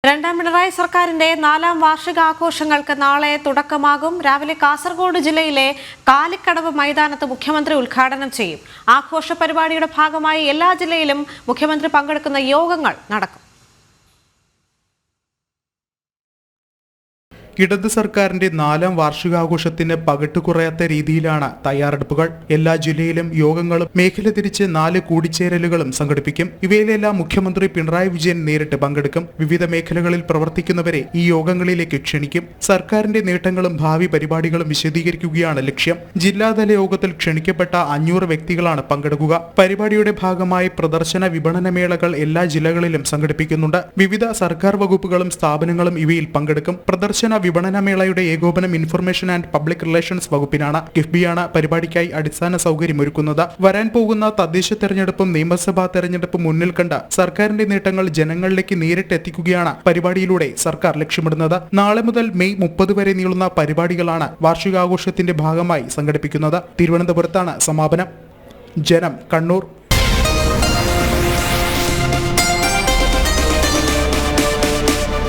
രണ്ടാം പിണറായി സർക്കാരിന്റെ 4ാം വാർഷികാഘോഷങ്ങൾക്ക് നാളെ തുടക്കമാകും. രാവിലെ കാസർഗോഡ് ജില്ലയിലെ കാലിക്കടവ് മൈതാനത്ത് മുഖ്യമന്ത്രി ഉദ്ഘാടനം ചെയ്യും. ആഘോഷ പരിപാടിയുടെ ഭാഗമായി എല്ലാ ജില്ലയിലും മുഖ്യമന്ത്രി പങ്കെടുക്കുന്ന യോഗങ്ങൾ നടക്കും. ഇടത് സർക്കാരിന്റെ 4ാം വാർഷികാഘോഷത്തിന് പകിട്ട് കുറയാത്ത രീതിയിലാണ് തയ്യാറെടുപ്പുകൾ. എല്ലാ ജില്ലയിലും യോഗങ്ങളും മേഖല തിരിച്ച് 4 കൂടിച്ചേരലുകളും സംഘടിപ്പിക്കും. ഇവയിലെല്ലാം മുഖ്യമന്ത്രി പിണറായി വിജയൻ നേരിട്ട് പങ്കെടുക്കും. വിവിധ മേഖലകളിൽ പ്രവർത്തിക്കുന്നവരെ ഈ യോഗങ്ങളിലേക്ക് ക്ഷണിക്കും. സർക്കാരിന്റെ നേട്ടങ്ങളും ഭാവി പരിപാടികളും വിശദീകരിക്കുകയാണ് ലക്ഷ്യം. ജില്ലാതല യോഗത്തിൽ ക്ഷണിക്കപ്പെട്ട 500 വ്യക്തികളാണ് പങ്കെടുക്കുക. പരിപാടിയുടെ ഭാഗമായി പ്രദർശന വിപണന മേളകൾ എല്ലാ ജില്ലകളിലും സംഘടിപ്പിക്കുന്നുണ്ട്. വിവിധ സർക്കാർ വകുപ്പുകളും സ്ഥാപനങ്ങളും ഇവയിൽ പങ്കെടുക്കും. പ്രദർശന വിപണനമേളയുടെ ഏകോപനം ഇൻഫർമേഷൻ ആൻഡ് പബ്ലിക് റിലേഷൻസ് വകുപ്പിനാണ്. കിഫ്ബിയാണ് പരിപാടിക്കായി അടിസ്ഥാന സൗകര്യമൊരുക്കുന്നത്. വരാൻ പോകുന്ന തദ്ദേശ തെരഞ്ഞെടുപ്പും നിയമസഭാ തെരഞ്ഞെടുപ്പും മുന്നിൽ കണ്ട് സർക്കാരിന്റെ നേട്ടങ്ങൾ ജനങ്ങളിലേക്ക് നേരിട്ട് എത്തിക്കുകയാണ് പരിപാടിയിലൂടെ സർക്കാർ ലക്ഷ്യമിടുന്നത്. നാളെ മുതൽ മെയ് 30 വരെ നീളുന്ന പരിപാടികളാണ് വാർഷികാഘോഷത്തിന്റെ ഭാഗമായി സംഘടിപ്പിക്കുന്നത്. തിരുവനന്തപുരത്താണ് സമാപനം. ജനം, കണ്ണൂർ.